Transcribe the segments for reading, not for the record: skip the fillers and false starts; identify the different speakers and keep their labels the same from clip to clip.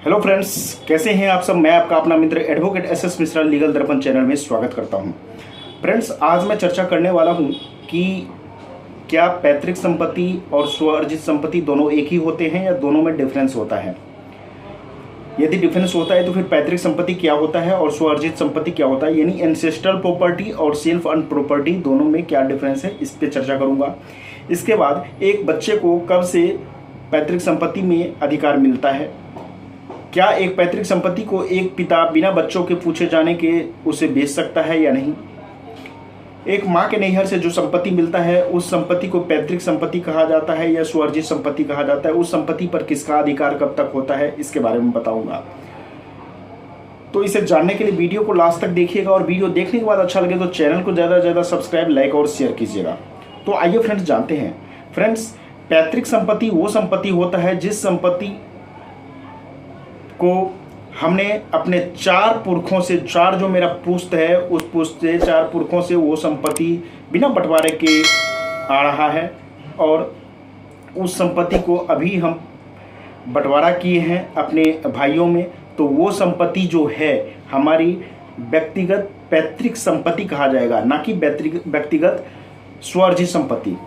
Speaker 1: Hello friends, कैसे हैं आप सब। मैं आपका अपना मित्र एडवोकेट एसएस मिश्रा लीगल दर्पण चैनल में स्वागत करता हूं। फ्रेंड्स, आज मैं चर्चा करने वाला हूं कि क्या पैतृक संपत्ति और स्वअर्जित संपत्ति दोनों एक ही होते हैं या दोनों में डिफरेंस होता है। यदि डिफरेंस होता है तो फिर पैतृक संपत्ति क्या होता है और स्वअर्जित संपत्ति क्या होता है, यानी एंसेस्ट्रल प्रॉपर्टी और सेल्फ अर्न प्रॉपर्टी दोनों में क्या डिफरेंस है, इस पर चर्चा करूंगा। इसके बाद एक बच्चे को कब से पैतृक संपत्ति में अधिकार मिलता है, क्या एक पैतृक संपत्ति को एक पिता बिना बच्चों के पूछे जाने के उसे बेच सकता है या नहीं, एक माँ के नैहर से जो संपत्ति मिलता है उस संपत्ति को पैतृक संपत्ति कहा जाता है या स्वअर्जित संपत्ति कहा जाता है, उस संपत्ति पर किसका अधिकार कब तक होता है, इसके बारे में बताऊंगा। तो इसे जानने के लिए वीडियो को लास्ट तक देखिएगा और वीडियो देखने के बाद अच्छा लगे तो चैनल को ज़्यादा से ज़्यादा सब्सक्राइब, लाइक और शेयर कीजिएगा। तो आइए फ्रेंड्स जानते हैं। फ्रेंड्स, पैतृक संपत्ति वो संपत्ति होता है जिस संपत्ति को हमने अपने चार पुरखों से, चार जो मेरा पुश्त है उस पुश्त से, चार पुरखों से वो संपत्ति बिना बंटवारे के आ रहा है और उस संपत्ति को अभी हम बंटवारा किए हैं अपने भाइयों में, तो वो संपत्ति जो है हमारी व्यक्तिगत पैतृक संपत्ति कहा जाएगा, ना कि व्यक्तिगत स्वअर्जित संपत्ति।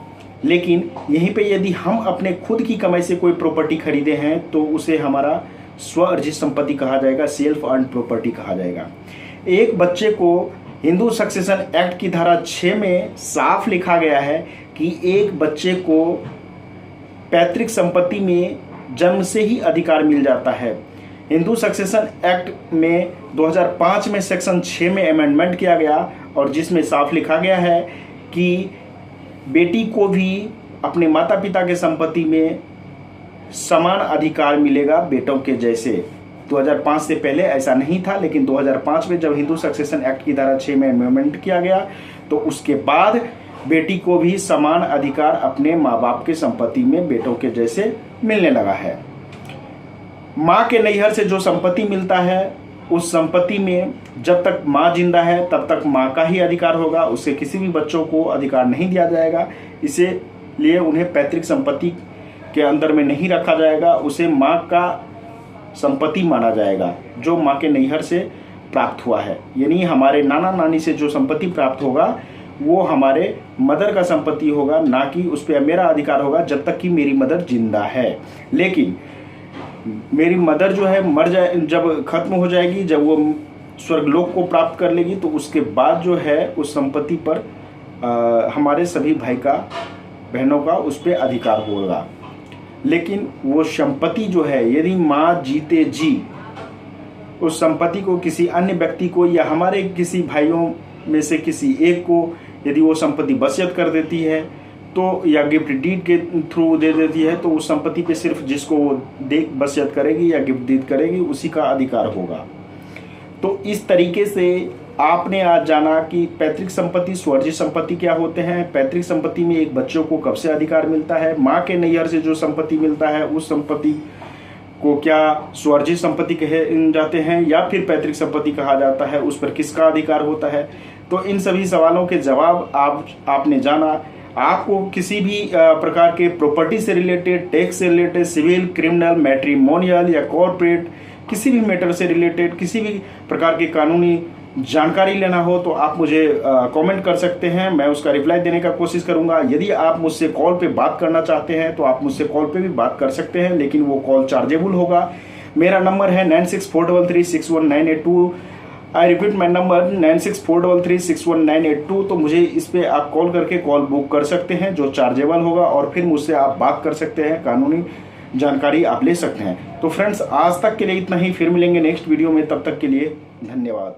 Speaker 1: लेकिन यहीं पे यदि हम अपने खुद की कमाई से कोई प्रॉपर्टी खरीदे हैं तो उसे हमारा स्वअर्जित संपत्ति कहा जाएगा, सेल्फ अर्न प्रॉपर्टी कहा जाएगा। एक बच्चे को हिंदू सक्सेशन एक्ट की धारा 6 में साफ लिखा गया है कि एक बच्चे को पैतृक संपत्ति में जन्म से ही अधिकार मिल जाता है। हिंदू सक्सेशन एक्ट में 2005 में सेक्शन 6 में अमेंडमेंट किया गया और जिसमें साफ लिखा गया है कि बेटी को भी अपने माता पिता के संपत्ति में समान अधिकार मिलेगा बेटों के जैसे। 2005 से पहले ऐसा नहीं था, लेकिन 2005 में जब हिंदू सक्सेशन एक्ट की धारा 6 में अमेंडमेंट किया गया तो उसके बाद बेटी को भी समान अधिकार अपने माँ बाप के संपत्ति में बेटों के जैसे मिलने लगा है। माँ के नैहर से जो संपत्ति मिलता है उस संपत्ति में जब तक माँ जिंदा है तब तक माँ का ही अधिकार होगा, उससे किसी भी बच्चों को अधिकार नहीं दिया जाएगा। इसीलिए उन्हें पैतृक संपत्ति के अंदर में नहीं रखा जाएगा, उसे माँ का संपत्ति माना जाएगा जो माँ के नैहर से प्राप्त हुआ है। यानी हमारे नाना नानी से जो संपत्ति प्राप्त होगा वो हमारे मदर का संपत्ति होगा, ना कि उस पर मेरा अधिकार होगा जब तक कि मेरी मदर जिंदा है। लेकिन मेरी मदर जो है मर जाए, जब खत्म हो जाएगी, जब वो स्वर्गलोक को प्राप्त कर लेगी तो उसके बाद जो है उस संपत्ति पर हमारे सभी भाई का, बहनों का उस पर अधिकार होगा। लेकिन वो संपत्ति जो है यदि माँ जीते जी उस संपत्ति को किसी अन्य व्यक्ति को या हमारे किसी भाइयों में से किसी एक को यदि वो संपत्ति वसीयत कर देती है तो या गिफ्ट डीड के थ्रू दे देती है तो उस संपत्ति पे सिर्फ जिसको वो वसीयत करेगी या गिफ्ट डीड करेगी उसी का अधिकार होगा। तो इस तरीके से आपने आज जाना कि पैतृक संपत्ति, स्वअर्जित संपत्ति क्या होते हैं। पैतृक संपत्ति में एक बच्चों को कब से अधिकार मिलता है, माँ के नैहर से जो संपत्ति मिलता है उस संपत्ति को क्या स्वअर्जित संपत्ति कहे जाते हैं या फिर पैतृक संपत्ति कहा जाता है, उस पर किसका अधिकार होता है। तो इन सभी सवालों के जवाब आपने जाना। आपको किसी भी प्रकार के प्रॉपर्टी से रिलेटेड, टैक्स से रिलेटेड, सिविल, क्रिमिनल, मैट्रिमोनियल या कॉर्पोरेट किसी भी मैटर से रिलेटेड किसी भी प्रकार की कानूनी जानकारी लेना हो तो आप मुझे कमेंट कर सकते हैं, मैं उसका रिप्लाई देने का कोशिश करूंगा। यदि आप मुझसे कॉल पे बात करना चाहते हैं तो आप मुझसे कॉल पे भी बात कर सकते हैं, लेकिन वो कॉल चार्जेबल होगा। मेरा नंबर है 9643361982। I repeat my number 9643361982। तो मुझे इस पर आप कॉल करके कॉल बुक कर सकते हैं जो चार्जेबल होगा और फिर मुझसे आप बात कर सकते हैं, कानूनी जानकारी आप ले सकते हैं। तो फ्रेंड्स, आज तक के लिए इतना ही, फिर मिलेंगे नेक्स्ट वीडियो में, तब तक के लिए धन्यवाद।